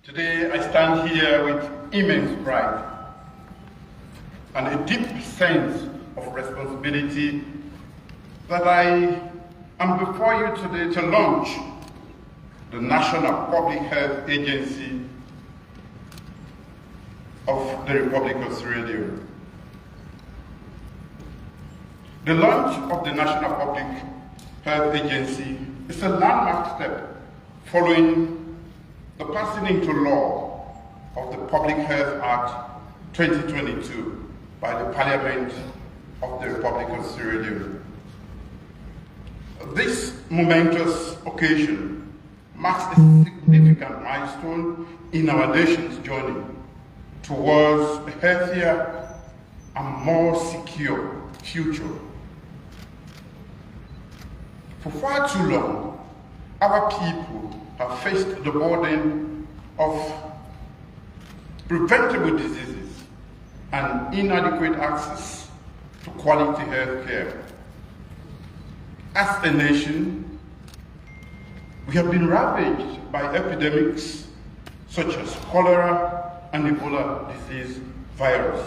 Today I stand here with immense pride and a deep sense of responsibility that I am before you today to launch the National Public Health Agency of the Republic of Sierra Leone. The launch of the National Public Health Agency is a landmark step following the passing into law of the Public Health Act 2022 by the Parliament of the Republic of Sierra Leone. This momentous occasion marks a significant milestone in our nation's journey towards a healthier and more secure future. For far too long, our people have faced the burden of preventable diseases and inadequate access to quality health care. As a nation, we have been ravaged by epidemics such as cholera and Ebola disease virus.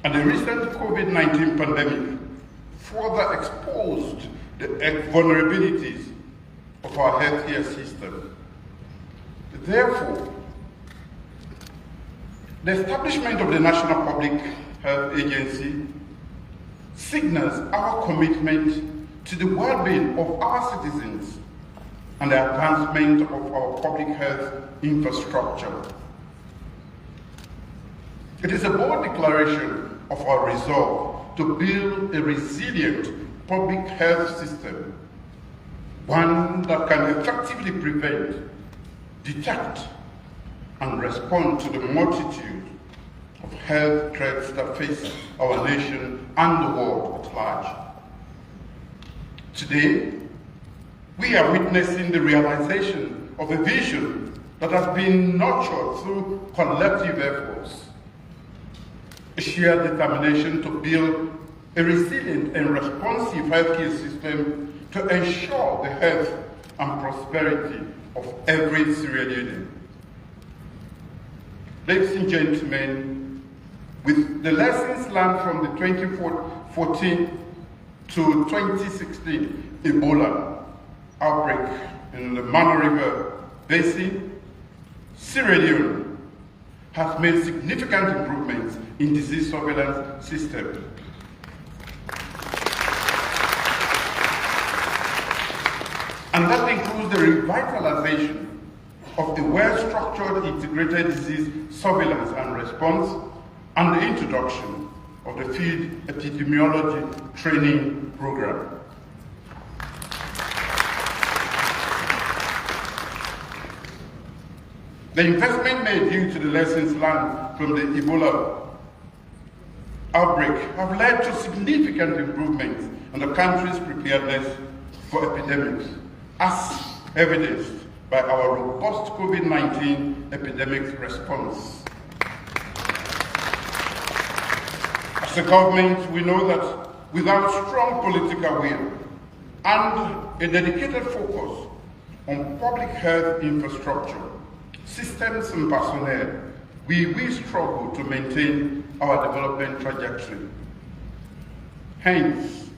And the recent COVID-19 pandemic further exposed the vulnerabilities of our healthcare system. Therefore, the establishment of the National Public Health Agency signals our commitment to the well-being of our citizens and the advancement of our public health infrastructure. It is a bold declaration of our resolve to build a resilient public health system, one that can effectively prevent, detect, and respond to the multitude of health threats that face our nation and the world at large. Today, we are witnessing the realization of a vision that has been nurtured through collective efforts, a shared determination to build a resilient and responsive healthcare system to ensure the health and prosperity of every Sierra Leonean. Ladies and gentlemen, with the lessons learned from the 2014 to 2016 Ebola outbreak in the Maada River Basin, Sierra Leone has made significant improvements in disease surveillance systems. And that includes the revitalization of the well-structured integrated disease surveillance and response and the introduction of the field epidemiology training program. The investment made due to the lessons learned from the Ebola outbreak have led to significant improvements in the country's preparedness for epidemics, as evidenced by our robust COVID-19 epidemic response. As a government, we know that without strong political will and a dedicated focus on public health infrastructure, systems and personnel, we will struggle to maintain our development trajectory. Hence,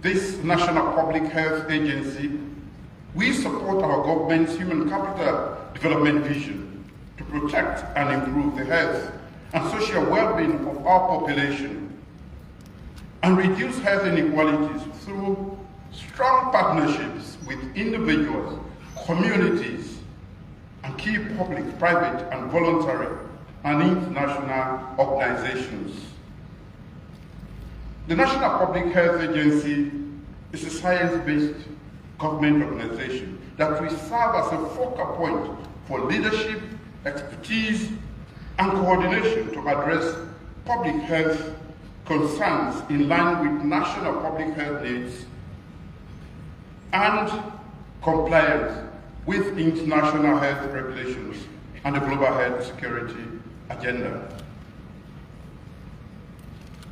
this National Public Health Agency will support our government's human capital development vision to protect and improve the health and social well-being of our population and reduce health inequalities through strong partnerships with individuals, communities, and key public, private, and voluntary and international organizations. The National Public Health Agency is a science-based government organization that will serve as a focal point for leadership, expertise, and coordination to address public health concerns in line with national public health needs and compliance with international health regulations and the global health security agenda.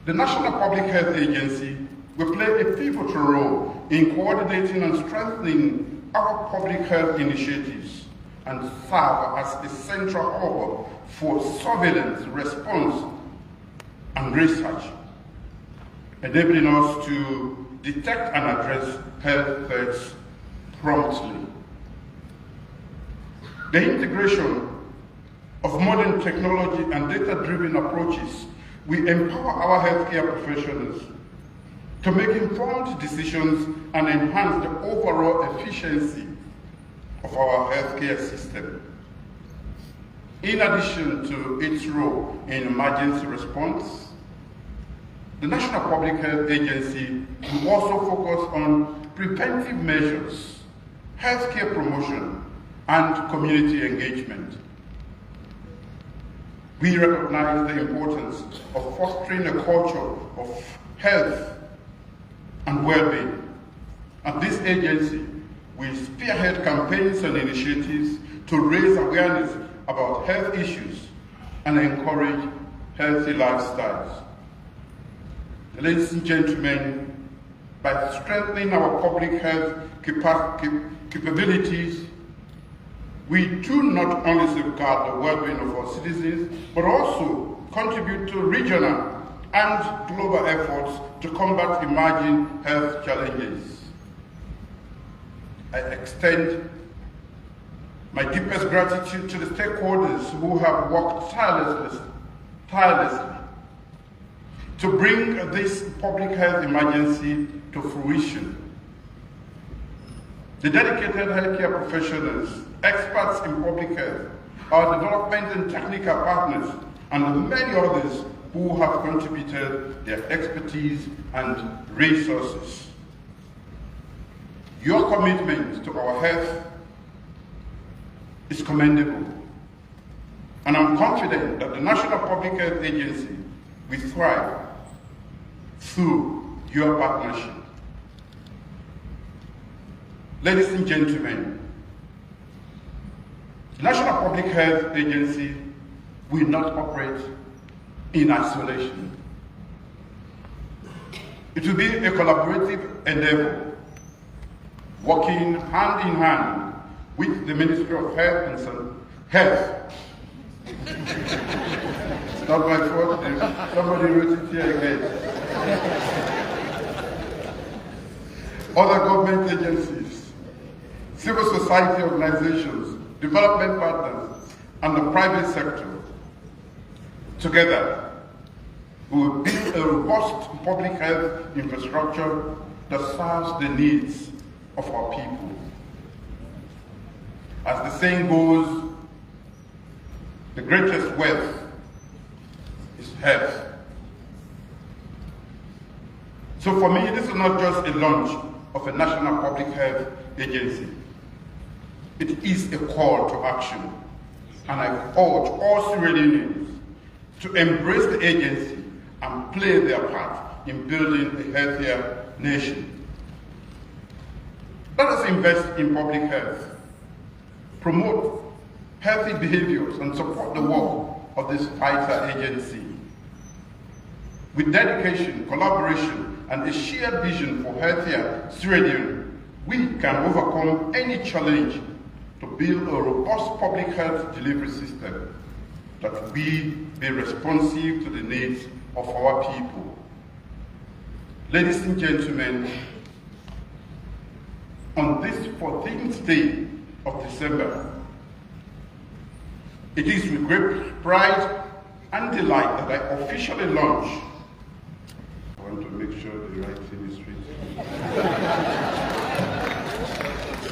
The National Public Health Agency will play a pivotal role in coordinating and strengthening our public health initiatives and serve as a central hub for surveillance, response, and research, enabling us to detect and address health threats promptly. The integration of modern technology and data-driven approaches will empower our healthcare professionals to make informed decisions and enhance the overall efficiency of our healthcare system. In addition to its role in emergency response, the National Public Health Agency will also focus on preventive measures, healthcare promotion, and community engagement. We recognize the importance of fostering a culture of health and well-being, and this agency will spearhead campaigns and initiatives to raise awareness about health issues and encourage healthy lifestyles. Ladies and gentlemen, by strengthening our public health capabilities, we do not only safeguard the well-being of our citizens, but also contribute to regional and global efforts to combat emerging health challenges. I extend my deepest gratitude to the stakeholders who have worked tirelessly to bring this public health emergency to fruition. The dedicated healthcare professionals, experts in public health, our development and technical partners, and many others who have contributed their expertise and resources. Your commitment to our health is commendable, and I'm confident that the National Public Health Agency will thrive through your partnership. Ladies and gentlemen, the National Public Health Agency will not operate in isolation. It will be a collaborative endeavor, working hand in hand with the Ministry of Health and Health. It's not my fault, somebody wrote it here again. Other government agencies, civil society organizations, development partners, and the private sector. Together, we will build a robust public health infrastructure that serves the needs of our people. As the saying goes, the greatest wealth is health. So for me, this is not just a launch of a National Public Health Agency. It is a call to action, and I urge all Sierra Leoneans to embrace the agency and play their part in building a healthier nation. Let us invest in public health, promote healthy behaviors, and support the work of this vital agency. With dedication, collaboration, and a shared vision for healthier Sierra Leone, we can overcome any challenge to build a robust public health delivery system that will be responsive to the needs of our people. Ladies and gentlemen, on this 14th day of December, it is with great pride and delight that I officially launch. I want to make sure the right thing is straight.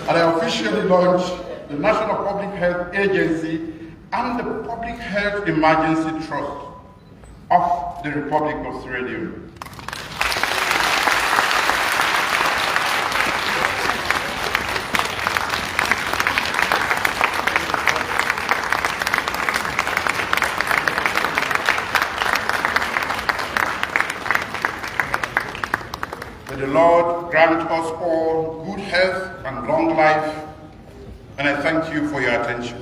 And I officially launch the National Public Health Agency and the Public Health Emergency Trust of the Republic of Sierra Leone. May the Lord grant us all good health and long life, and I thank you for your attention.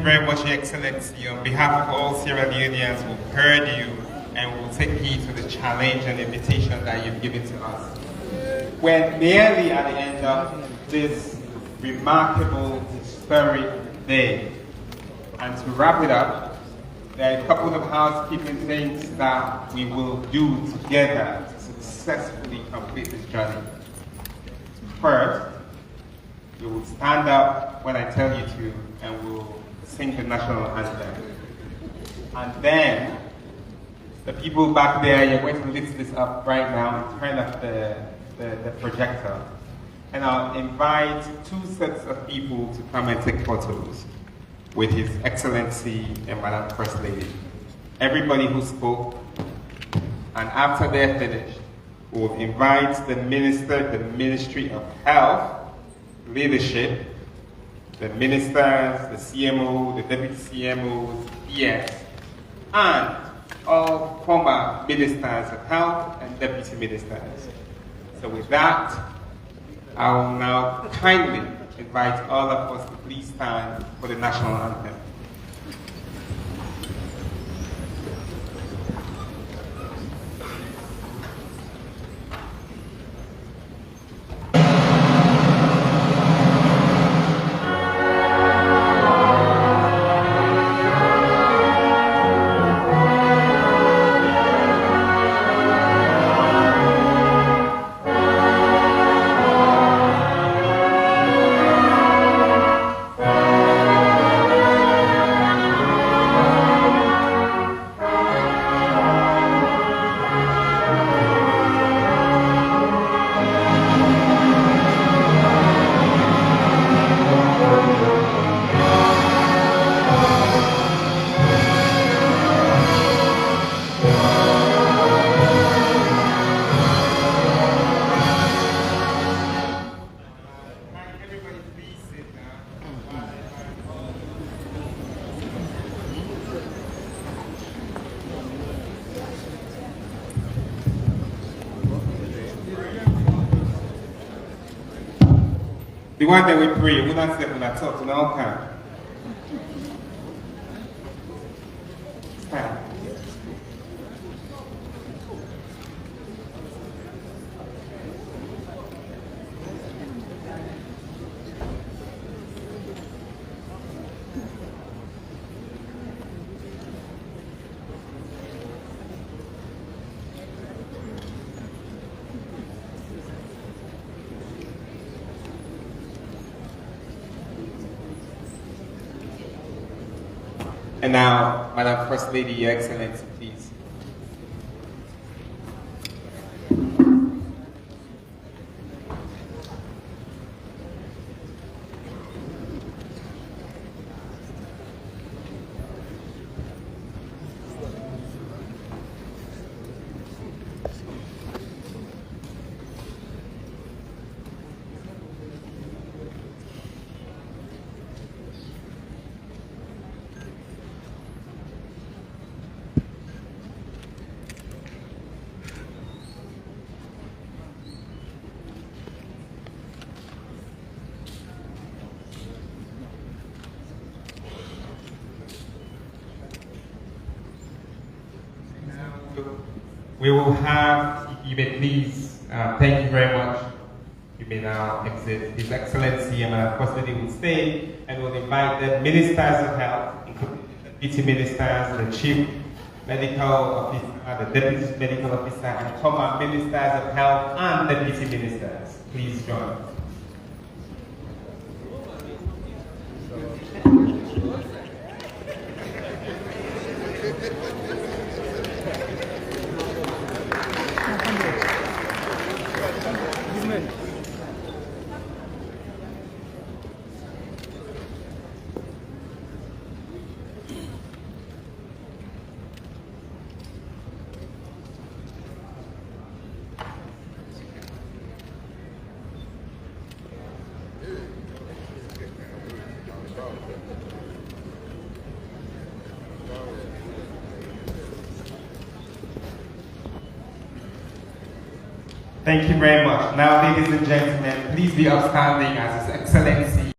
very much, Your Excellency. On behalf of all Sierra Leoneans who've heard you and will take heed to the challenge and invitation that you've given to us. We're nearly at the end of this remarkable, historic day. And to wrap it up, there are a couple of housekeeping things that we will do together to successfully complete this journey. First, you will stand up when I tell you to, and we'll sing the national anthem. And then, the people back there, you're going to lift this up right now and turn up the projector. And I'll invite two sets of people to come and take photos with His Excellency and Madam First Lady. Everybody who spoke, and after they're finished, we'll invite the Minister, the Ministry of Health, Leadership, the Ministers, the CMO, the Deputy CMOs, PS, and all former Ministers of Health and Deputy Ministers. So with that, I will now kindly invite all of us to please stand for the national anthem. The one that we pray, we don't say when I talk to no kind. Stand. And now, Madam First Lady, Your Excellency, please. We will have, you may please, thank you very much. You may now exit. His Excellency and Madam First Lady will stay, and we'll invite the Ministers of Health, including the Deputy Ministers, the Chief Medical Officer, the Deputy Medical Officer, and former Ministers of Health and Deputy Ministers. Please join us. Thank you very much. Now, ladies and gentlemen, please be upstanding as His Excellency